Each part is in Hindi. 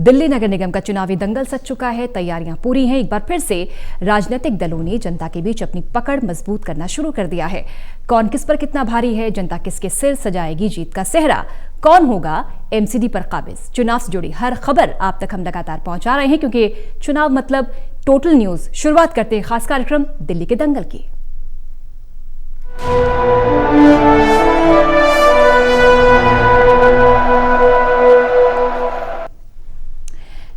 दिल्ली नगर निगम का चुनावी दंगल सज चुका है, तैयारियां पूरी हैं। एक बार फिर से राजनीतिक दलों ने जनता के बीच अपनी पकड़ मजबूत करना शुरू कर दिया है। कौन किस पर कितना भारी है, जनता किसके सिर सजाएगी जीत का सेहरा, कौन होगा एमसीडी पर काबिज, चुनाव से जुड़ी हर खबर आप तक हम लगातार पहुंचा रहे हैं, क्योंकि चुनाव मतलब टोटल न्यूज। शुरुआत करते हैं खास कार्यक्रम दिल्ली के दंगल की।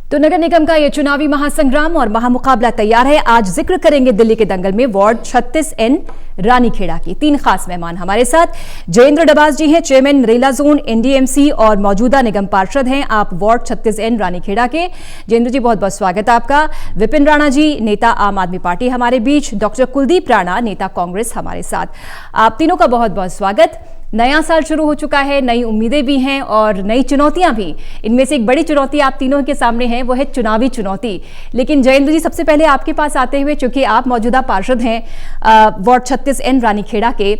तो नगर निगम का यह चुनावी महासंग्राम और महामुकाबला तैयार है। आज जिक्र करेंगे दिल्ली के दंगल में वार्ड 36N रानीखेड़ा की। 3 खास मेहमान हमारे साथ। जयेंद्र डबास जी हैं, चेयरमैन नरेला जोन NDMC और मौजूदा निगम पार्षद हैं आप वार्ड 36N रानीखेड़ा के। जयेंद्र जी, बहुत बहुत स्वागत है आपका। विपिन राणा जी, नेता आम आदमी पार्टी हमारे बीच। डॉक्टर कुलदीप राणा, नेता कांग्रेस हमारे साथ। आप तीनों का बहुत बहुत स्वागत। नया साल शुरू हो चुका है, नई उम्मीदें भी हैं और नई चुनौतियां भी। इनमें से एक बड़ी चुनौती आप तीनों के सामने है, वो है चुनावी चुनौती। लेकिन जयेंद्र जी, सबसे पहले आपके पास आते हुए, चूंकि आप मौजूदा पार्षद हैं वार्ड 36N रानीखेड़ा के,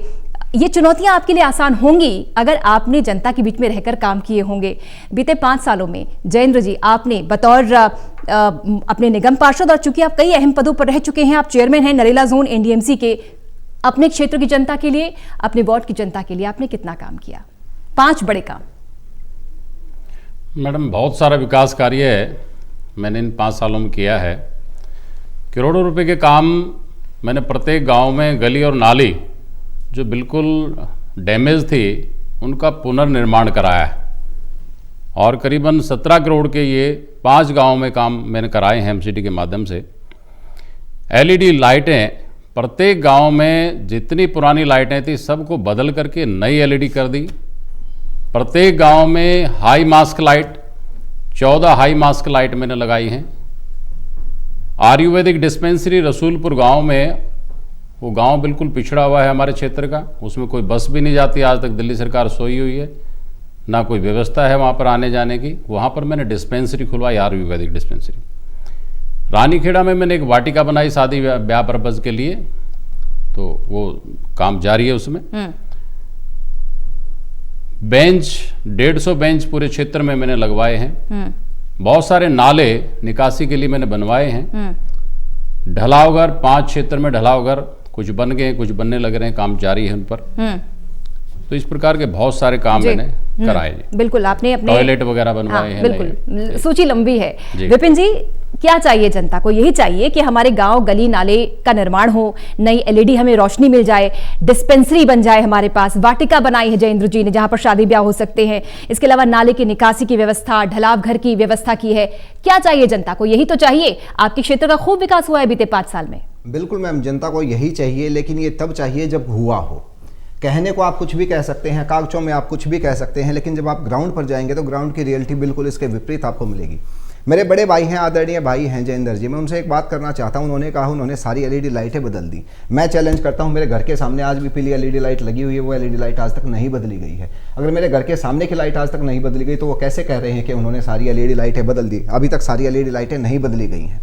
ये चुनौतियां आपके लिए आसान होंगी अगर आपने जनता के बीच में रहकर काम किए होंगे। बीते 5 सालों में जयेंद्र जी, आपने बतौर अपने निगम पार्षद, और चूंकि आप कई अहम पदों पर रह चुके हैं, आप चेयरमैन हैं नरेला जोन NDMC के, अपने क्षेत्र की जनता के लिए, अपने वार्ड की जनता के लिए आपने कितना काम किया? 5 बड़े काम। मैडम, बहुत सारा विकास कार्य मैंने इन 5 सालों में किया है। करोड़ों रुपए के काम मैंने प्रत्येक गांव में गली और नाली जो बिल्कुल डैमेज थी उनका पुनर्निर्माण कराया है, और करीबन 17 करोड़ के ये 5 गाँव में काम मैंने कराए हैं MCD के माध्यम से। LED लाइटें प्रत्येक गांव में जितनी पुरानी लाइटें थी सबको बदल करके नई LED कर दी। प्रत्येक गांव में high mask light, 14 high mask light मैंने लगाई हैं। आयुर्वेदिक डिस्पेंसरी रसूलपुर गांव में, वो गांव बिल्कुल पिछड़ा हुआ है हमारे क्षेत्र का, उसमें कोई बस भी नहीं जाती, आज तक दिल्ली सरकार सोई हुई है, ना कोई व्यवस्था है वहाँ पर आने जाने की। वहाँ पर मैंने डिस्पेंसरी खुलवाई, आयुर्वेदिक डिस्पेंसरी। रानीखेड़ा में मैंने एक वाटिका बनाई शादी ब्याह पर्पज के लिए, तो वो काम जारी है उसमें। बेंच 150 बेंच पूरे क्षेत्र में मैंने लगवाए हैं। बहुत सारे नाले निकासी के लिए मैंने बनवाए हैं। ढलावघर 5 क्षेत्र में ढलावघर कुछ बन गए, कुछ बनने लग रहे हैं, काम जारी है उन पर। तो इस प्रकार के बहुत सारे काम मैंने कराए। बिल्कुल, आपने अपने टॉयलेट वगैरह बनवाए हैं। बिल्कुल, सूची लंबी है। विपिन जी, क्या चाहिए जनता को? यही चाहिए कि हमारे गांव गली नाले का निर्माण हो, नई LED हमें रोशनी मिल जाए, डिस्पेंसरी बन जाए हमारे पास, वाटिका बनाई है जयेंद्र जी ने जहां पर शादी ब्याह हो सकते हैं। इसके अलावा नाले की निकासी की व्यवस्था, ढलाव घर की व्यवस्था की है। क्या चाहिए जनता को? यही तो चाहिए। आपके क्षेत्र का खूब विकास हुआ है बीते 5 साल में। बिल्कुल मैम, जनता को यही चाहिए, लेकिन ये तब चाहिए जब हुआ हो। कहने को आप कुछ भी कह सकते हैं, कागजों में आप कुछ भी कह सकते हैं, लेकिन जब आप ग्राउंड पर जाएंगे तो ग्राउंड की रियलिटी बिल्कुल इसके विपरीत आपको मिलेगी। मेरे बड़े भाई हैं, आदरणीय भाई हैं जयेंद्र जी, मैं उनसे एक बात करना चाहता हूं। उन्होंने कहा उन्होंने सारी LED लाइटें बदल दी। मैं चैलेंज करता हूं, मेरे घर के सामने आज भी पीली LED लाइट लगी हुई है, वो LED लाइट आज तक नहीं बदली गई है। अगर मेरे घर के सामने की लाइट आज तक नहीं बदली गई तो वो कैसे कह रहे हैं कि उन्होंने सारी LED लाइटें बदल दी? अभी तक सारी LED लाइटें नहीं बदली गई हैं।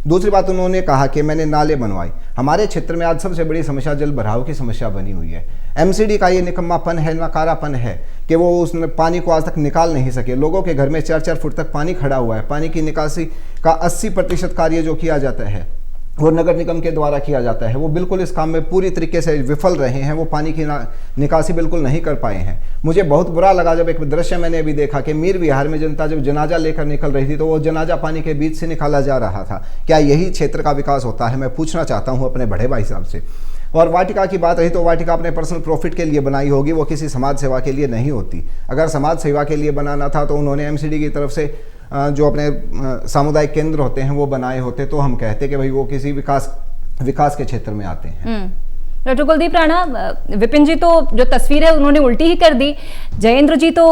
दूसरी बात, उन्होंने कहा कि मैंने नाले बनवाए। हमारे क्षेत्र में आज सबसे बड़ी समस्या जल भराव की समस्या बनी हुई है। MCD का ये निकम्मापन है, नकारापन है कि वो उस पानी को आज तक निकाल नहीं सके। लोगों के घर में 4-4 फुट तक पानी खड़ा हुआ है। पानी की निकासी का 80% कार्य जो किया जाता है वो नगर निगम के द्वारा किया जाता है। वो बिल्कुल इस काम में पूरी तरीके से विफल रहे हैं, वो पानी की निकासी बिल्कुल नहीं कर पाए हैं। मुझे बहुत बुरा लगा जब एक दृश्य मैंने अभी देखा कि मीर विहार में जनता जब जनाजा लेकर निकल रही थी तो वो जनाजा पानी के बीच से निकाला जा रहा था। क्या यही क्षेत्र का विकास होता है? मैं पूछना चाहता हूँ अपने बड़े भाई साहब से। और वाटिका की बात रही तो वाटिका अपने पर्सनल प्रॉफिट के लिए बनाई होगी, वो किसी समाज सेवा के लिए नहीं होती। अगर समाज सेवा के लिए बनाना था तो उन्होंने MCD की तरफ से जो अपने सामुदायिक केंद्र होते हैं वो बनाए होते, तो हम कहते कि भाई वो किसी विकास के क्षेत्र में आते हैं। डॉक्टर कुलदीप राणा, विपिन जी तो जो तस्वीर है उन्होंने उल्टी ही कर दी। जयेंद्र जी तो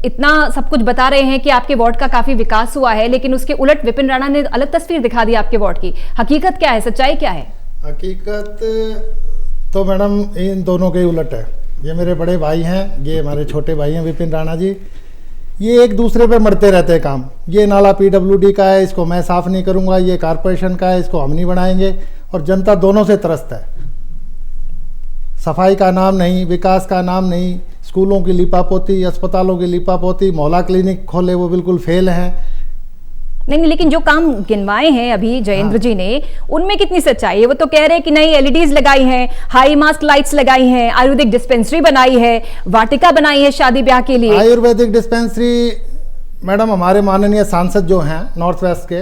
इतना सब कुछ बता रहे हैं कि आपके वार्ड का काफी विकास हुआ है, लेकिन उसके उलट विपिन राणा ने अलग तस्वीर दिखा दी आपके वार्ड की। हकीकत क्या है, सच्चाई क्या है? हकीकत तो मैडम इन दोनों के उलट है। ये मेरे बड़े भाई हैं, ये हमारे छोटे भाई हैं विपिन राणा जी, ये एक दूसरे पे मरते रहते हैं काम। ये नाला PWD का है, इसको मैं साफ नहीं करूंगा, ये कारपोरेशन का है, इसको हम नहीं बनाएंगे, और जनता दोनों से त्रस्त है। सफाई का नाम नहीं, विकास का नाम नहीं, स्कूलों की लिपापोती, अस्पतालों की लिपापोती, मोहल्ला क्लिनिक खोले वो बिल्कुल फेल हैं। नहीं, लेकिन जो काम गिनवाए हैं अभी जयेंद्र जी ने, उनमें कितनी सच्चाई है? वो तो कह रहे हैं कि नहीं, एलईडीज लगाई हैं, हाई मास्क लाइट्स लगाई हैं, आयुर्वेदिक डिस्पेंसरी बनाई है, वाटिका बनाई है शादी ब्याह के लिए। आयुर्वेदिक डिस्पेंसरी मैडम हमारे माननीय सांसद जो हैं नॉर्थ वेस्ट के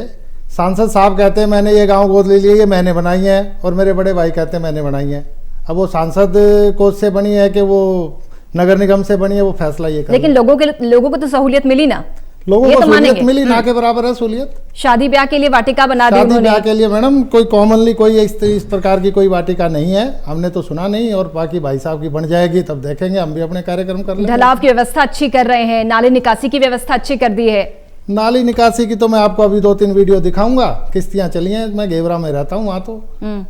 सांसद साहब कहते हैं मैंने ये गांव गोद ले लिया, ये मैंने बनाई है, और मेरे बड़े भाई कहते हैं मैंने बनाई है। अब वो सांसद कोष से बनी है कि वो नगर निगम से बनी है, वो फैसला ये कर। लेकिन लोगों को तो सहूलियत मिली ना, लोगों को तो सहूलियत मिली, ना के बराबर है सहूलियत। शादी ब्याह के लिए वाटिका बना दी शादी ब्याह के लिए मैडम कोई कॉमनली कोई इस प्रकार की कोई वाटिका नहीं है, हमने तो सुना नहीं, और बाकी भाई साहब की बन जाएगी तब देखेंगे, हम भी अपने कार्यक्रम कर लेंगे। ढलाव की व्यवस्था अच्छी कर रहे हैं, नाले निकासी की व्यवस्था अच्छी कर दी है। नाली निकासी की तो मैं आपको अभी 2-3 वीडियो दिखाऊंगा, किश्तियां चली हैं, मैं घेवरा में रहता हूँ वहाँ तो।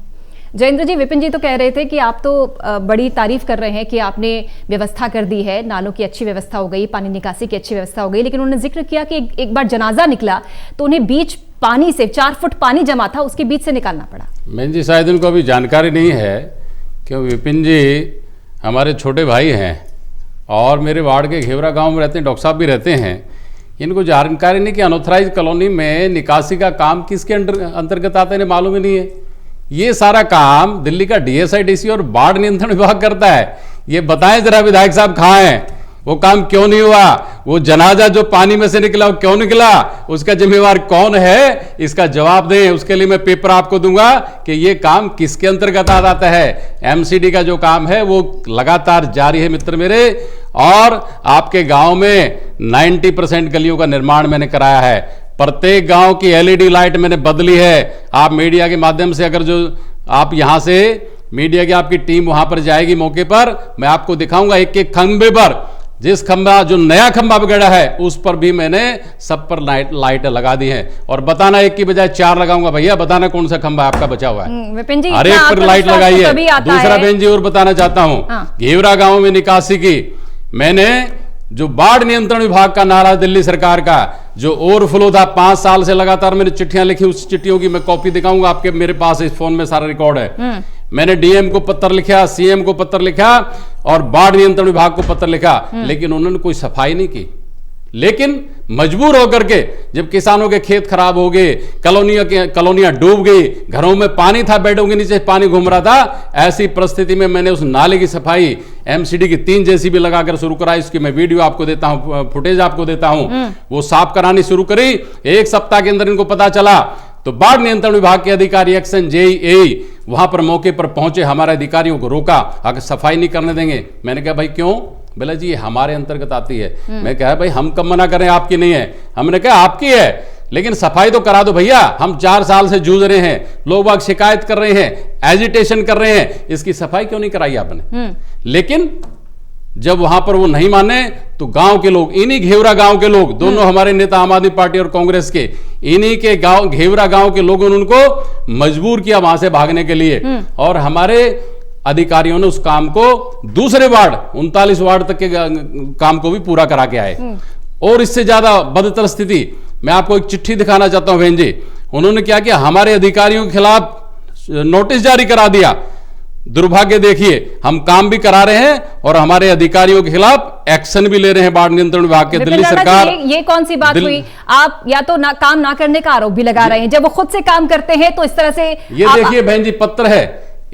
जयेंद्र जी, विपिन जी तो कह रहे थे कि आप तो बड़ी तारीफ कर रहे हैं कि आपने व्यवस्था कर दी है, नालों की अच्छी व्यवस्था हो गई, पानी निकासी की अच्छी व्यवस्था हो गई, लेकिन उन्होंने जिक्र किया कि एक बार जनाजा निकला तो उन्हें बीच पानी से 4 फुट पानी जमा था, उसके बीच से निकालना पड़ा। मैन जी शायद उनको अभी जानकारी नहीं है कि विपिन जी हमारे छोटे भाई हैं और मेरे वार्ड के घेवरा गाँव में रहते हैं, डॉक्टर साहब भी रहते हैं। इनको जानकारी नहीं कि अनऑथराइज कॉलोनी में निकासी का काम किसके अंतर्गत आता है, इन्हें मालूम ही नहीं है। ये सारा काम दिल्ली का डीएसआईडीसी और बाढ़ नियंत्रण विभाग करता है। ये बताएं जरा विधायक साहब कहाँ हैं, वो काम क्यों नहीं हुआ, वो जनाजा जो पानी में से निकला वो क्यों निकला, उसका जिम्मेवार कौन है, इसका जवाब दें। उसके लिए मैं पेपर आपको दूंगा कि ये काम किसके अंतर्गत आ जाता है। एमसीडी का जो काम है वो लगातार जारी है मित्र मेरे, और आपके गांव में 90% गलियों का निर्माण मैंने कराया है। प्रत्येक गांव की एलईडी लाइट मैंने बदली है। आप मीडिया के माध्यम से अगर जो आप यहां से मीडिया की आपकी टीम वहां पर जाएगी मौके पर, मैं आपको दिखाऊंगा एक एक खंबे पर, जिस खंबा जो नया खंबा बिगड़ा है उस पर भी मैंने सब पर लाइट लगा दी है। और बताना एक की बजाय 4 लगाऊंगा, भैया बताना कौन सा खंबा आपका बचा हुआ है। विपिन जी, हर एक पर लाइट लगाई है। दूसरा बेंच जी और बताना चाहता हूं, घेवरा गांव में निकासी की मैंने जो बाढ़ नियंत्रण विभाग का नारा दिल्ली सरकार का जो ओवरफ्लो था 5 साल से लगातार मैंने चिट्ठियां लिखी, उस चिट्ठियों की मैं कॉपी दिखाऊंगा आपके, मेरे पास इस फोन में सारा रिकॉर्ड है। मैंने डीएम को पत्र लिखा, सीएम को पत्र लिखा और बाढ़ नियंत्रण विभाग को पत्र लिखा, लेकिन उन्होंने कोई सफाई नहीं की। लेकिन मजबूर होकर के जब किसानों के खेत खराब हो गए, कॉलोनियां डूब गई, घरों में पानी था, बेडों के नीचे पानी घूम रहा था, ऐसी परिस्थिति में मैंने उस नाले की सफाई एमसीडी की 3 जेसीबी लगाकर शुरू कराई। इसकी मैं वीडियो आपको देता हूं, फुटेज आपको देता हूं। वो साफ करानी शुरू करी, 1 सप्ताह के अंदर इनको पता चला तो बाढ़ नियंत्रण विभाग के अधिकारी एक्शन जेई वहां पर मौके पर पहुंचे, हमारे अधिकारियों को रोका, अगर सफाई नहीं करने देंगे। मैंने कहा भाई क्यों? बोला जी ये हमारे अंतर्गत आती है। मैं कहा भाई हम कब मना करें, आपकी नहीं है। हमने कहा आपकी है, लेकिन सफाई तो करा दो भैया, हम 4 साल से जूझ रहे हैं, लोग बाग शिकायत कर रहे हैं, एजिटेशन कर रहे हैं, इसकी सफाई क्यों नहीं कराई आपने? लेकिन जब वहां पर वो नहीं माने तो गांव के लोग, इन्हीं घेवरा गांव के लोग, दोनों हमारे नेता आम आदमी पार्टी और कांग्रेस के, इन्हीं के गांव घेवरा गांव के लोगों ने उनको मजबूर किया वहां से भागने के लिए, और हमारे अधिकारियों ने उस काम को दूसरे वार्ड 39 वार्ड तक के काम को भी पूरा करा के आए। और इससे ज्यादा बदतर स्थिति मैं आपको एक चिट्ठी दिखाना चाहता हूं बहन जी। उन्होंने क्या किया, हमारे अधिकारियों के खिलाफ नोटिस जारी करा दिया। दुर्भाग्य देखिए, हम काम भी करा रहे हैं और हमारे अधिकारियों के खिलाफ एक्शन भी ले रहे हैं बाढ़ नियंत्रण विभाग के। दिल्ली सरकार, ये कौन सी बात हुई? आप या तो काम ना करने का आरोप भी लगा रहे हैं, जब वो खुद से काम करते हैं तो इस तरह से। ये देखिए बहन जी, पत्र है,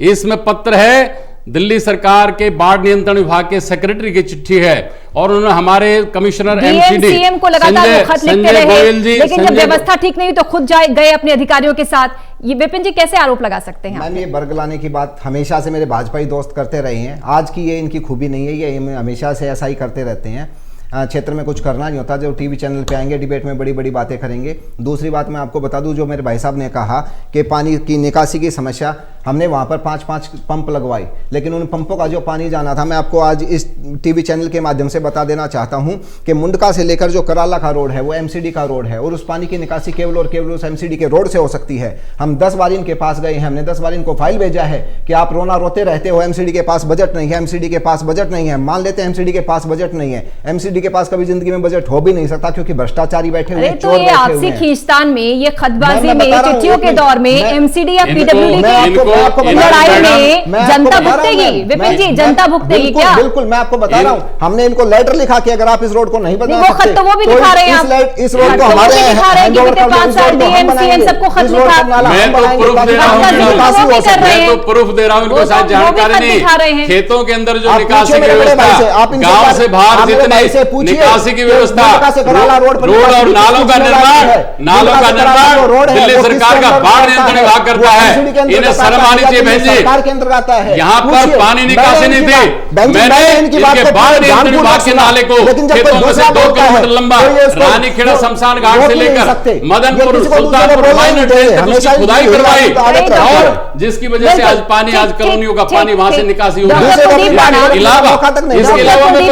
इसमें पत्र है दिल्ली सरकार के बाढ़ नियंत्रण विभाग के सेक्रेटरी की चिट्ठी है, और उन्होंने हमारे कमिश्नर एमसीडी सीएम को लगातार खत लिखते रहे, लेकिन जब व्यवस्था ठीक नहीं तो खुद गए अपने अधिकारियों के साथ। ये विपिन जी कैसे आरोप लगा सकते हैं? मैम, ये बरगलाने की बात हमेशा से मेरे भाजपाई दोस्त करते रहे हैं, आज की ये इनकी खूबी नहीं है, ये हमेशा से ऐसा ही करते रहते हैं। क्षेत्र में कुछ करना नहीं होता, जो टीवी चैनल पे आएंगे डिबेट में बड़ी बड़ी बातें करेंगे। दूसरी बात मैं आपको बता दूं, जो मेरे भाई साहब ने कहा कि पानी की निकासी की समस्या, हमने वहाँ पर 5-5 पंप लगवाई, लेकिन उन पंपों का जो पानी जाना था, मैं आपको आज इस टीवी चैनल के माध्यम से बता देना चाहता हूँ कि मुंडका से लेकर जो कराला का रोड है वो एमसीडी का रोड है, और उस पानी की निकासी केवल और केवल उस एमसीडी के रोड से हो सकती है। हम 10 बार इनके पास गए हैं, हमने 10 बार इनको फाइल भेजा है कि आप रोते रहते हो, एमसीडी के पास बजट नहीं है, एमसीडी के पास बजट नहीं है। मान लेते हैं एमसीडी के पास बजट नहीं है, एमसीडी के पास कभी जिंदगी में बजट हो भी नहीं सकता, क्योंकि भ्रष्टाचारी बैठे हुए अरे हैं, तो चोर ये बैठे हुए आपसी हैं। खींचतान में, ये खतबाजी मैं में, बता रहा हूं, चिट्ठियों के दौर में, एमसीडी या पीडब्ल्यूडी की लड़ाई में जनता भुगतेगी। विपिन जी, जनता भुगतेगी क्या? बिल्कुल, मैं आपको बता रहा हूँ, हमने इनको लेटर लिखा कि अगर आप इस रोड को नहीं बना वो खत तो वो भी दिखा रहे हैं आप। इस रोड खत को तो वो हमारे भी दिखा रहे हैं कि बीते 5 साल डीएमसीएन सबको खत लिखा। मैं तो प्रूफ दे रहा हूँ, मैं तो प्रूफ दे रहा हूँ, इनको शायद जानकारी नहीं। खेतों के अंदर जो निकासी की व्यवस्था, गांव से बाहर जितने निकासी की व्यवस्था, रोड और नालों का निर्माण दिल्ली सरकार का बाढ़ नियंत्रण विभाग करता है। इन्हें शर्म आनी चाहिए बहन जी, यहाँ पर पानी निकासी नहीं थी। मैंने इनके बाढ़ नियंत्रण विभाग के नाले को खेतों में से 2 किलोमीटर लंबा रानीखेड़ा शमशान घाट से लेकर मदनपुर सुल्तानपुर माइनर ट्रेन तक उसकी खुदाई करवाई, और जिसकी वजह से आज पानी, आज कॉलोनियों का पानी वहां से निकासी हो रहा है। इसके अलावा मैं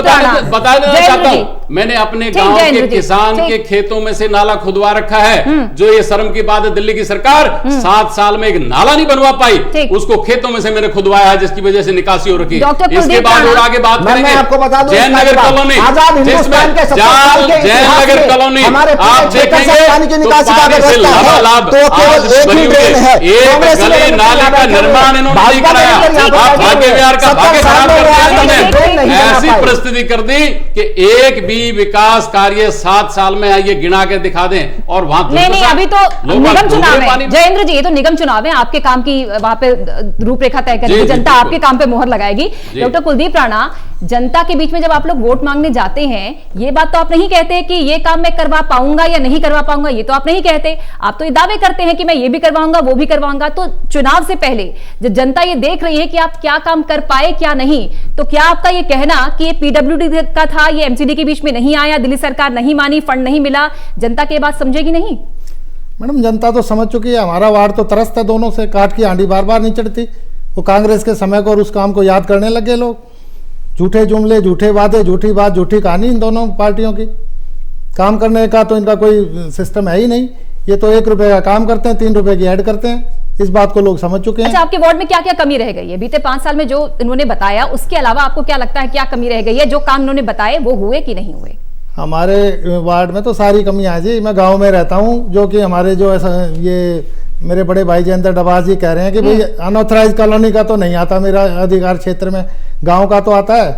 बता देना चाहता हूँ, मैंने अपने गांव के किसान के खेतों में से नाला खुदवा रखा है। जो ये शर्म की बात है, दिल्ली की सरकार 7 साल में एक नाला नहीं बनवा पाई, उसको खेतों में से मैंने खुदवाया है, जिसकी वजह से निकासी हो रखी है। इसके बाद और आगे बात करेंगे जयनगर कॉलोनी, जिसमें जयनगर कॉलोनी आप देखेंगे तो पानी से लबालब आज बनी हुई है। एक गली नाले का निर्माण इन्होंने नहीं कराया, आप भाग्य विहार का भाग्य खराब कर दिया। ऐसी परिस्थिति कर दी कि एक भी विकास कार्य 7 साल में आइए गिना के दिखा दें, और वहां नहीं, अभी तो निगम चुनाव है जयेंद्र जी, ये तो निगम चुनाव है, आपके काम की वहां पे रूपरेखा तय करेगी जनता, आपके काम पे मोहर लगाएगी। डॉक्टर कुलदीप राणा, जनता के बीच में जब आप लोग वोट मांगने जाते हैं, ये बात तो आप नहीं कहते कि ये काम मैं करवा पाऊंगा या नहीं करवा पाऊंगा, ये तो आप नहीं कहते। आप तो ये दावे करते हैं कि मैं ये भी करवाऊंगा, वो भी करवाऊंगा। तो चुनाव से पहले जब जनता ये देख रही है कि आप क्या काम कर पाए क्या नहीं, तो क्या आपका ये कहना कि ये पीडब्ल्यूडी का था, ये एमसीडी के बीच में नहीं आया, दिल्ली सरकार नहीं मानी, फंड नहीं मिला, जनता की बात समझेगी नहीं? मैडम, जनता तो समझ चुकी है। हमारा वार्ड तो तरसता दोनों से, काट की आंधी बार बार नहीं चढ़ती। वो कांग्रेस के समय को और उस काम को याद करने लगे लोग। झूठे जुमले, झूठे वादे, झूठी बात, झूठी कहानी इन दोनों पार्टियों की। काम करने का तो इनका कोई सिस्टम है ही नहीं। ये तो 1 रुपए का काम करते हैं, 3 रुपए की ऐड करते हैं। इस बात को लोग समझ चुके हैं। अच्छा, आपके वार्ड में क्या क्या कमी रह गई है बीते 5 साल में जो इन्होंने बताया, उसके अलावा आपको क्या लगता है क्या कमी रह गई है? जो काम इन्होंने बताए वो हुए कि नहीं हुए? हमारे वार्ड में तो सारी कमियां हैं जी। मैं गांव में रहता हूं, जो कि हमारे जो ऐसा ये मेरे बड़े भाई जयेंद्र डबाज जी कह रहे हैं कि भाई अनऑथराइज कॉलोनी का तो नहीं आता मेरा अधिकार क्षेत्र में, गांव का तो आता है।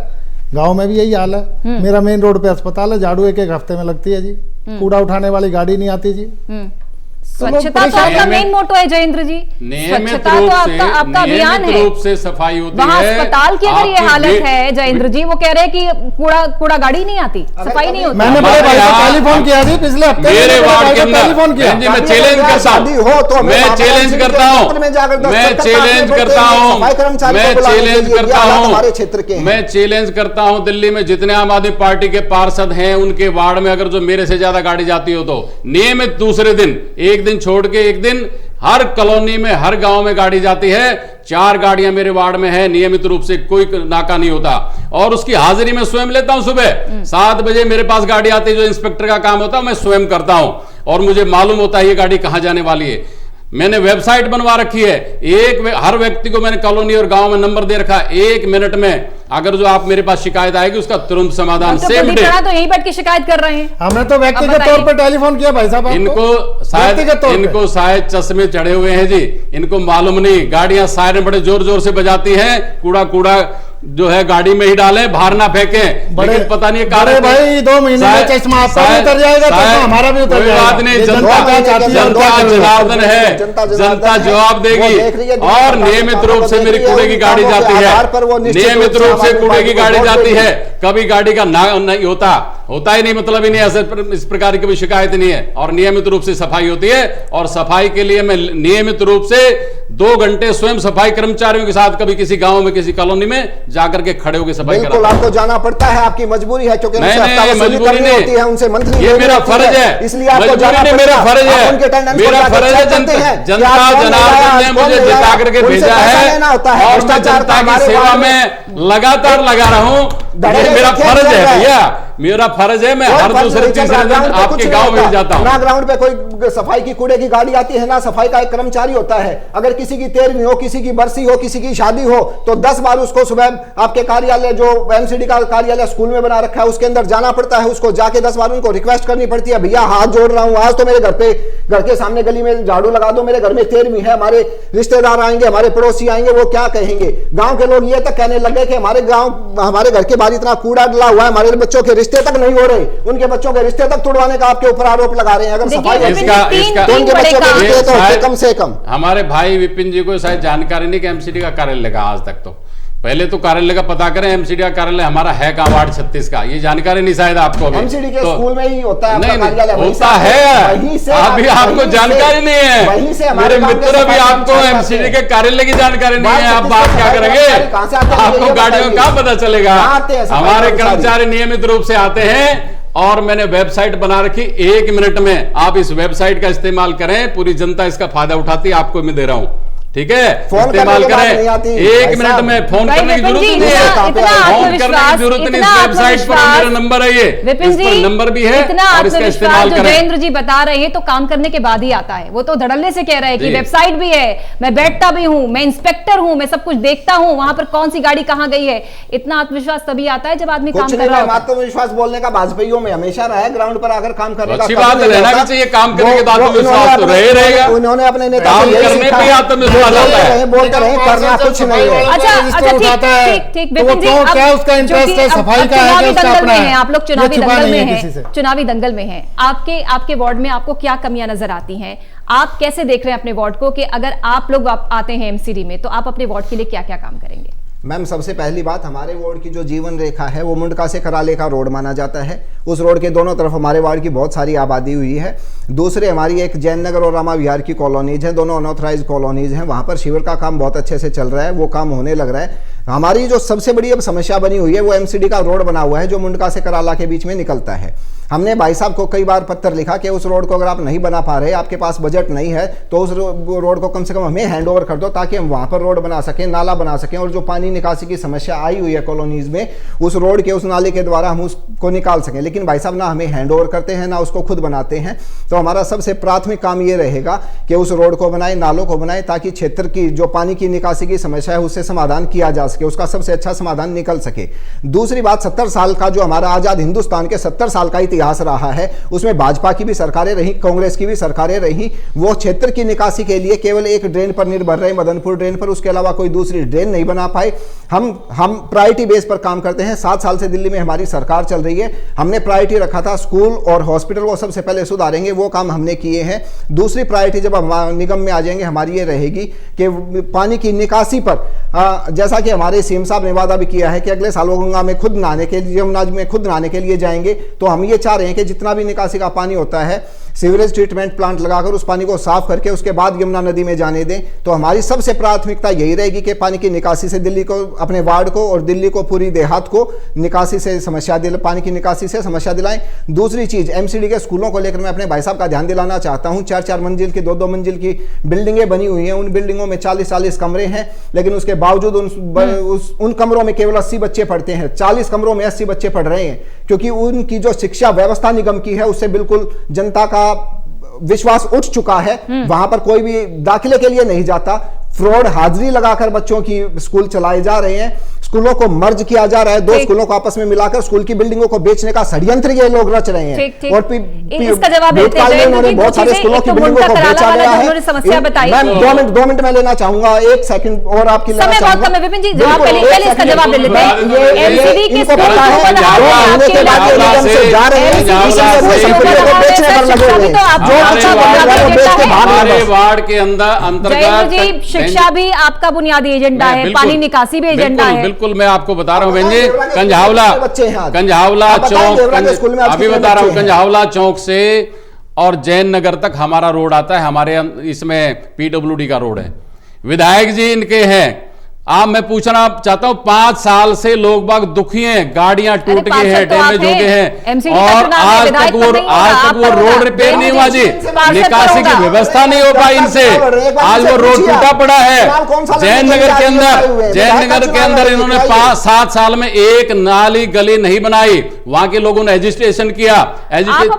गांव में भी यही हाल है। मेरा मेन रोड पे अस्पताल है, झाड़ू 1-1 हफ्ते में लगती है जी। कूड़ा उठाने वाली गाड़ी नहीं आती जी। स्वच्छता तो आपका मेन मोटो है जयेंद्र जी, स्वच्छता तो आपका अभियान है। रूप से सफाई होती वहाँ है। अस्पताल की अगर ये हालत है जयेंद्र जी, वो कह रहे हैं कि कूड़ा गाड़ी नहीं आती, सफाई नहीं होती। मैंने बड़े भाई को टेलीफोन किया जी पिछले हफ्ते, मेरे वार्ड के अंदर टेलीफोन किया। मैं चैलेंज करता हूँ, मैं चैलेंज करता हूँ, मैं चैलेंज करता हूँ, मैं चैलेंज करता हूँ, मैं चैलेंज करता हूँ। दिल्ली में जितने आम आदमी पार्टी के पार्षद हैं, उनके वार्ड में अगर जो मेरे से ज्यादा गाड़ी जाती हो तो नियमित दूसरे दिन, एक दिन छोड़ के एक दिन, हर कॉलोनी में हर गांव में गाड़ी जाती है। 4 गाड़ियां मेरे वार्ड में है, नियमित रूप से कोई नाका नहीं होता, और उसकी हाजिरी मैं स्वयं लेता हूं। सुबह 7 बजे मेरे पास गाड़ी आती है, जो इंस्पेक्टर का काम होता है मैं स्वयं करता हूं, और मुझे मालूम होता है ये गाड़ी कहां जाने वाली है। मैंने वेबसाइट बनवा रखी है, हर व्यक्ति को मैंने कॉलोनी और गांव में नंबर दे रखा है। 1 मिनट में अगर जो आप मेरे पास शिकायत आएगी उसका तुरंत समाधान सेम डे। तो यही बैठ के शिकायत कर रहे हैं। हमने तो व्यक्तिगत तौर पर टेलीफोन किया भाई साहब। इनको शायद चश्मे चढ़े हुए हैं जी, इनको मालूम नहीं। गाड़ियां सायरन बड़े जोर जोर से बजाती हैं, कूड़ा जो है गाड़ी में ही डालें, बाहर ना फेंकें, लेकिन पता नहीं कारण भाई 2 महीने में चश्मा आपका भी उतर जाएगा, चश्मा हमारा भी उतर जाएगा। बात नहीं, जनता जनार्दन है, जनता जवाब देगी। और नियमित रूप से मेरी कूड़े की गाड़ी जाती है, नियमित रूप से कूड़े की गाड़ी जाती है। कभी गाड़ी का नहीं होता ही नहीं, मतलब ही नहीं, ऐसे इस प्रकार की कोई शिकायत नहीं है। और नियमित रूप से सफाई होती है, और सफाई के लिए मैं नियमित रूप से 2 घंटे स्वयं सफाई कर्मचारियों के साथ कभी किसी गांव में किसी कॉलोनी में जाकर के खड़े होकर सफाई कराता हूं। बिल्कुल आपको जाना पड़ता है, आपकी मजबूरी है, क्योंकि नहीं मजबूरी नहीं होती है, उनसे मंथली ये मेरा फर्ज है, इसलिए आपको जाना पड़ता है। मेरा फर्ज है, जनता जनार्दन ने मुझे जिता करके भेजा है, और मैं जनता की सेवा में लगातार लगा रहा हूं। धड़ल्ले मेरा से खेल फर्ज रहा है भैया, मेरा फर्ज है, मैं कोई हर फर्ज दूसरे नहीं, तीसरे ना दिन ग्राउंड पे आपके कुछ गांव में नहीं भी जाता होता, हूँ। ना ग्राउंड पे कोई सफाई की कूड़े की गाड़ी आती है, ना सफाई का एक कर्मचारी होता है। अगर किसी की 13वीं हो, किसी की बरसी हो, किसी की शादी हो, तो 10 बार उसको सुबह आपके कार्यालय जो एमसीडी का कार्यालय स्कूल में बना रखा है उसके अंदर जाना पड़ता है, उसको जाके 10 बार उनको रिक्वेस्ट करनी पड़ती है, भैया हाथ जोड़ रहा हूं, आज तो मेरे घर के सामने गली में झाड़ू लगा दो, मेरे घर में 13वीं है, हमारे रिश्तेदार आएंगे, हमारे पड़ोसी आएंगे, वो क्या कहेंगे। गांव के लोग ये तक कहने लगे कि हमारे घर के बाहर इतना कूड़ा डला हुआ है, हमारे बच्चों के रिश्ते तक नहीं हो रहे, उनके बच्चों के रिश्ते तक तुड़वाने का आपके ऊपर आरोप लगा रहे हैं। अगर सफाई तो उनके बच्चों के रिश्ते तो होते कम से कम। हमारे भाई विपिन जी को शायद जानकारी नहीं कि एमसीडी का कार्यालय का आज तक, तो पहले तो कार्यालय का पता करें, एमसीडी का कार्यालय हमारा है कहाँ, वार्ड 36 का, ये जानकारी नहीं शायद आपको भी। एमसीडी के तो, स्कूल में ही होता है नहीं, कार्यालय, होता है, अभी आपको जानकारी नहीं है। मेरे मित्र अभी आपको एमसीडी के कार्यालय की जानकारी नहीं है, आप बात क्या करेंगे, आपको गाड़ियों का पता चलेगा। हमारे कर्मचारी नियमित रूप से आते हैं और मैंने वेबसाइट बना रखी, 1 मिनट में आप इस वेबसाइट का इस्तेमाल करें, पूरी जनता इसका फायदा उठाती है, आपको मैं दे रहा हूं, ठीक है, इस्तेमाल करें। 1 मिनट में फोन करने की जरूरत नहीं है, फोन करने की जरूरत नहीं, इस वेबसाइट पर मेरा नंबर है, ये इस पर नंबर भी है और इसका इस्तेमाल करें। जयेंद्र जी बता रहे हैं तो काम करने के बाद ही आता है, वो तो धड़ल्ले से कह रहे हैं कि वेबसाइट भी है, मैं बैठता भी हूं, मैं इंस्पेक्टर हूं, मैं सब कुछ देखता हूं, वहां पर कौन सी गाड़ी कहां गई है। इतना आत्मविश्वास तभी आता है जब आदमी काम कर रहा है। आत्मविश्वास बोलने का वाजपेयियों में हमेशा रहा है, ग्राउंड पर आकर काम करने का अच्छी बात है, रहना भी चाहिए, काम करने के बाद आत्मविश्वास तो रहेगा, उन्होंने अपने नेता काम करने पे आत्मविश्वास आता है, करना कुछ नहीं है। अच्छा ठीक विपिन जी, क्या उसका इंटरेस्ट है, सफाई का है, उसका अपना है, आप लोग चुनावी दंगल में हैं, चुनावी दंगल में हैं, आपके वार्ड में आपको क्या कमियां नजर आती हैं, आप कैसे देख रहे हैं अपने वार्ड को कि अगर आप लोग आते हैं एमसीडी में तो आप अपने वार्ड के लिए क्या क्या काम करेंगे? मैम, सबसे पहली बात, हमारे वार्ड की जो जीवन रेखा है वो मुंडका से कराले का रोड माना जाता है। उस रोड के दोनों तरफ हमारे वार्ड की बहुत सारी आबादी हुई है। दूसरे, हमारी एक जैन नगर और रामा विहार की कॉलोनीज है, दोनों अनऑथराइज कॉलोनीज हैं, वहाँ पर शिविर का काम बहुत अच्छे से चल रहा है, वो काम होने लग रहा है। हमारी जो सबसे बड़ी अब समस्या बनी हुई है वो एमसीडी का रोड बना हुआ है जो मुंडका से कराला के बीच में निकलता है। हमने भाई साहब को कई बार पत्र लिखा कि उस रोड को अगर आप नहीं बना पा रहे, आपके पास बजट नहीं है, तो उस रोड को कम से कम हमें हैंड ओवर कर दो ताकि हम वहाँ पर रोड बना सकें, नाला बना सकें, और जो पानी निकासी की समस्या आई हुई है कॉलोनीज में, उस रोड के उस नाले के द्वारा हम उसको निकाल सकें। लेकिन भाई साहब ना हमें हैंड ओवर करते हैं ना उसको खुद बनाते हैं। तो हमारा सबसे प्राथमिक काम ये रहेगा कि उस रोड को बनाए, नालों को बनाए, ताकि क्षेत्र की जो पानी की निकासी की समस्या है उससे समाधान किया जा सके, उसका सबसे अच्छा समाधान निकल सके। दूसरी बात, 70 साल का जो हमारा आजाद हिंदुस्तान के 70 साल का इतिहास रहा है, उसमें भाजपा की भी सरकारें रही, कांग्रेस की भी सरकारें रही, वो क्षेत्र की निकासी के लिए केवल एक ड्रेन पर निर्भर रहे, मदनपुर ड्रेन पर, उसके अलावा कोई दूसरी ड्रेन नहीं बना पाए। हम प्रायोरिटी बेस पर काम करते हैं। 7 साल से दिल्ली में हमारी सरकार चल रही है, हमने प्रायोरिटी रखा था स्कूल और हॉस्पिटल वो सबसे पहले सुधारेंगे, वो काम हमने किए हैं। दूसरी प्रायोरिटी जब हम निगम में आ जाएंगे हमारी ये रहेगी कि पानी की निकासी पर, जैसा कि हमारे सीएम साहब ने वादा भी किया है कि अगले साल वो गंगा में खुद नहाने के लिए, यमुना में खुद नहाने के लिए जाएंगे, तो हम ये चाह रहे हैं कि जितना भी निकासी का पानी होता है सीवरेज ट्रीटमेंट प्लांट लगाकर उस पानी को साफ करके उसके बाद यमुना नदी में जाने दें। तो हमारी सबसे प्राथमिकता यही रहेगी कि पानी की निकासी से दिल्ली को, अपने वार्ड को और दिल्ली को, पूरी देहात को निकासी से समस्या पानी की निकासी से समस्या दिलाएं। दूसरी चीज, एमसीडी के स्कूलों को लेकर मैं अपने भाई साहब का ध्यान दिलाना चाहता हूं। 4-4 मंजिल की, 2-2 मंजिल की बिल्डिंगें बनी हुई हैं, उन बिल्डिंगों में 40-40 कमरे हैं, लेकिन उसके बावजूद उन कमरों में केवल 80 बच्चे पढ़ते हैं। 40 कमरों में 80 बच्चे पढ़ रहे हैं, क्योंकि उनकी जो शिक्षा व्यवस्था निगम की है उससे बिल्कुल जनता का विश्वास उठ चुका है। वहां पर कोई भी दाखिले के लिए नहीं जाता, फ्रॉड हाजिरी लगाकर बच्चों की स्कूल चलाए जा रहे हैं, स्कूलों को मर्ज किया जा रहा है, 2 स्कूलों को आपस में मिलाकर स्कूल की बिल्डिंगों को बेचने का षड्यंत्र ये लोग रच रहे हैं। और इसका जवाब देते हैं, उन्होंने बहुत सारे स्कूलों की बिल्डिंगों को बेचा गया है। समस्या बताई। मैम 2 मिनट में लेना चाहूंगा, 1 सेकंड और आपकी समय बहुत कम है विपिन जी, जवाब पहले इसका जवाब दे लेते हैं। एमसीडी के स्कूल को महीने के बाद ये निगम से जा रहे हैं, इसलिए संपत्तियों को बेचने पर लगे हुए हैं। जो अच्छा बनेगा वो बेच के भाग हमारे वार्ड के अंतर्गत शिक्षा भी आपका बुनियादी एजेंडा है, पानी निकासी भी एजेंडा है। बिल्कुल, मैं आपको बता रहा हूं बहन जी, कंझावला चौक, अभी बता रहा हूं, कंझावला चौक से और जैन नगर तक हमारा रोड आता है, हमारे इसमें पीडब्ल्यूडी का रोड है, विधायक जी इनके हैं, आप मैं पूछना चाहता हूं 5 साल से लोग बाग दुखी हैं, गाड़ियां टूट गई हैं, डैमेज हो गए हैं और आज तक वो रोड रिपेयर नहीं हुआ जी, निकासी की व्यवस्था नहीं हो पाई इनसे। आज वो रोड टूटा पड़ा है। जयनगर के अंदर इन्होंने 7 साल में एक नाली गली नहीं बनाई। वहां के लोगों ने एजिटेशन किया,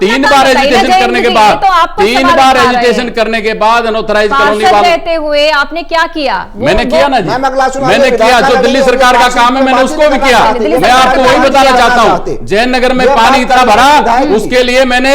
3 बार एजिटेशन करने के बाद 3 बार एजिटेशन करने के बाद अनऑथराइज कॉलोनी वाले रहते हुए आपने क्या किया? मैंने किया ना जी, मैंने किया जो दिल्ली सरकार का काम है मैंने उसको भी किया। मैं आपको वही बताना चाहता हूं, जयनगर में पानी इतना भरा, उसके लिए मैंने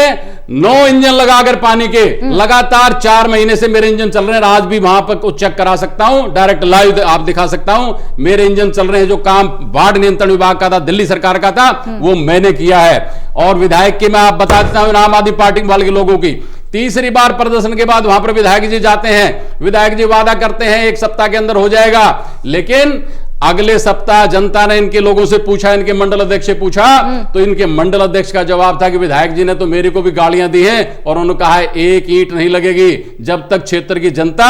9 इंजन लगाकर पानी के लगातार 4 महीने से मेरे इंजन चल रहे हैं। आज भी वहां पर चेक करा सकता हूं, डायरेक्ट लाइव आप दिखा सकता हूं, मेरे इंजन चल रहे हैं। जो काम बाढ़ नियंत्रण विभाग का था, दिल्ली सरकार का था, वो मैंने किया है। और विधायक की मैं आप बता देता हूं, आम आदमी पार्टी वाले के लोगों की तीसरी बार प्रदर्शन के बाद वहां पर विधायक जी जाते हैं, विधायक जी वादा करते हैं 1 सप्ताह के अंदर हो जाएगा, लेकिन अगले सप्ताह जनता ने इनके लोगों से पूछा, इनके मंडल अध्यक्ष से पूछा, तो इनके मंडल अध्यक्ष का जवाब था कि विधायक जी ने तो मेरे को भी गालियां दी हैं और उन्होंने कहा है 1 ईंट नहीं लगेगी जब तक क्षेत्र की जनता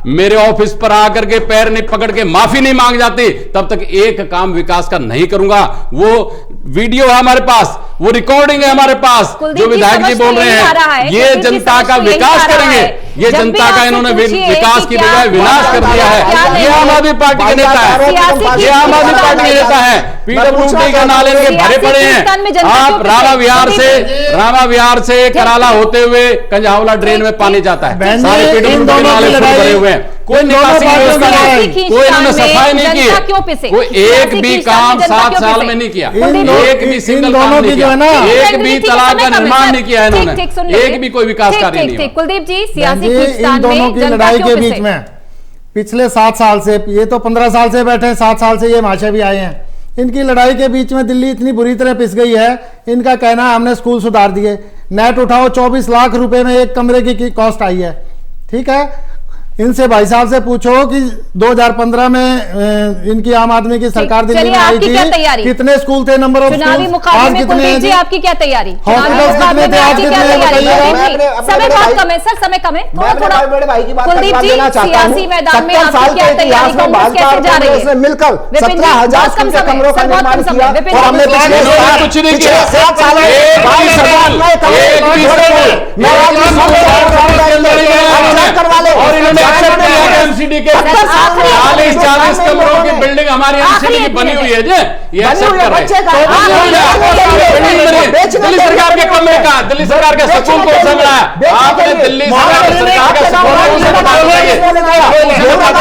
मेरे ऑफिस पर आकर के पैर नहीं पकड़ के माफी नहीं मांग जाती, तब तक एक काम विकास का नहीं करूंगा। वो वीडियो है हमारे पास, वो रिकॉर्डिंग है हमारे पास, जो विधायक जी बोल रहे हैं ये जनता का विकास करेंगे, ये जनता का इन्होंने विकास की बजाय विनाश कर दिया है। ये आम आदमी पार्टी के नेता है, ये आम आदमी पार्टी के नेता है। पीडब्ल्यूडी का नाले इनके भरे पड़े हैं। आप रामा विहार से कराला होते हुए कंझावला ड्रेन में पानी जाता है, सारे पीडब्ल्यूडी के नाले भरे हुए हैं, कोई निकासी की व्यवस्था नहीं, कोई इन्होंने सफाई नहीं की, कोई एक भी काम 7 साल में नहीं किया, एक भी सिंगल काम नहीं किया, एक भी तालाब का निर्माण नहीं किया इन्होंने, एक भी कोई विकास कार्य नहीं। कुलदीप जी, सियासी इन दोनों की लड़ाई के बीच में पिछले 7 साल से, ये तो 15 साल से बैठे हैं, 7 साल से ये महाशय भी आए हैं, इनकी लड़ाई के बीच में दिल्ली इतनी बुरी तरह पिस गई है। इनका कहना है हमने स्कूल सुधार दिए, नेट उठाओ 24 लाख रुपए में एक कमरे की कॉस्ट आई है। ठीक है, इनसे भाई साहब से पूछो कि 2015 में इनकी आम आदमी की सरकार दिल्ली में आई थी, कितने स्कूल थे, नंबर ऑफ चुनावी मुकाबले में कुलदीप जी आपकी क्या तैयारी? हॉस्पिटल्स कितने थे, आज कितने समय बहुत कम है सर, समय कम है, थोड़ा बड़े भाई की बात कुलदीप जी, सियासी मैदान में आपकी क्या तैयारी, कांग्रेस कैसे जा रही है? मिलकर 17,000 कमरों का निर्माण किया और हमने कुछ नहीं किया। 7 साल एमसीडी के 40 कमरों की बिल्डिंग हमारी एमसीडी की बनी हुई है जी, ये एक्सेप्ट कर रहे हैं। दिल्ली सरकार के कमरे का, दिल्ली सरकार के स्कूल को संभाला आपने, दिल्ली सरकार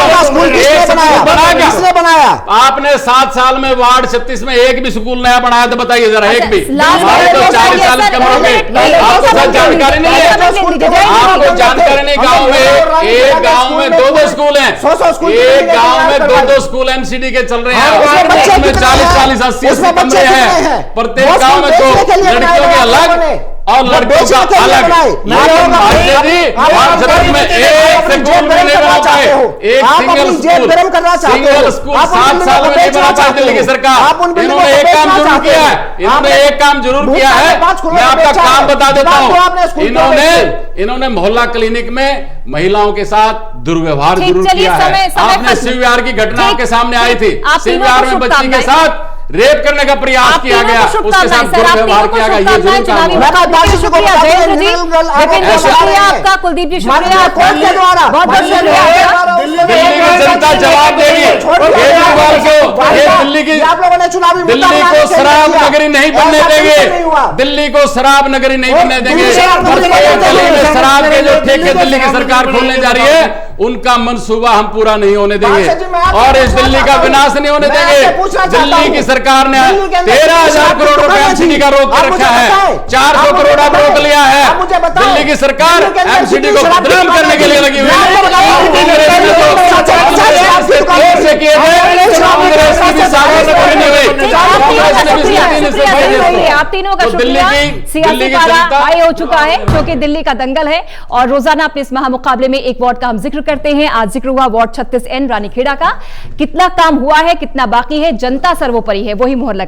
का स्कूल बनाया आपने 7 साल में वार्ड 36 में एक भी स्कूल नया बनाया तो बताइए जरा, एक भी। हमारे तो 40 साल कमरों में आपको सब जानकारी नहीं है, आपको जानकारी नहीं। गाँव में एक गाँव में 2-2 स्कूल हैं, एक गांव में 2-2 स्कूल एमसीडी के चल रहे हैं, उसमें 40-40, 80 कमरे हैं, प्रत्येक गांव में 2 लड़कियों के अलग और लड़कों का अलग। में एक स्कूल में नहीं बना पाए, एक सिंगल स्कूल 7 साल में नहीं बना पाई दिल्ली की सरकार। इन्होंने एक काम जरूर किया है, इन्होंने एक काम जरूर किया है, मैं आपका काम बता देता हूं। इन्होंने मोहल्ला क्लिनिक में महिलाओं के साथ दुर्व्यवहार जरूर किया है। आपने शिवविहार की घटना आपके सामने आई थी, शिवविहार में बच्ची के साथ रेप करने का प्रयास किया गया, उसके साथ दुर्व्यवहार किया गया, ये जरूर काम हुआ। आपका कुलदीप जी शुक्रिया, दिल्ली की जनता जवाब देगी केजरीवाल को, दिल्ली को शराब नगरी नहीं बनने देंगे, दिल्ली को शराब नगरी नहीं बनने देंगे। दिल्ली में शराब के जो ठेके दिल्ली की सरकार खोलने जा रही है उनका मंसूबा हम पूरा नहीं होने देंगे और इस दिल्ली का विनाश नहीं होने देंगे। दिल्ली की सरकार ने 13,000 करोड़ रुपए एमसीडी का रोक कर रखा है, 400 करोड़ अब रोक लिया है। दिल्ली की सरकार एमसीडी को बदनाम करने के लिए लगी हुई है। आप तीनों का शुक्रिया। सियासी पारा आए हो चुका है क्योंकि दिल्ली का दंगल है और रोजाना अपने इस महामुकाबले में एक वार्ड का हम जिक्र करते हैं। आज जिक्र हुआ वार्ड 36N रानीखेड़ा का। कितना काम हुआ है, कितना बाकी है, जनता सर्वोपरि है, वही मोहर लगाए।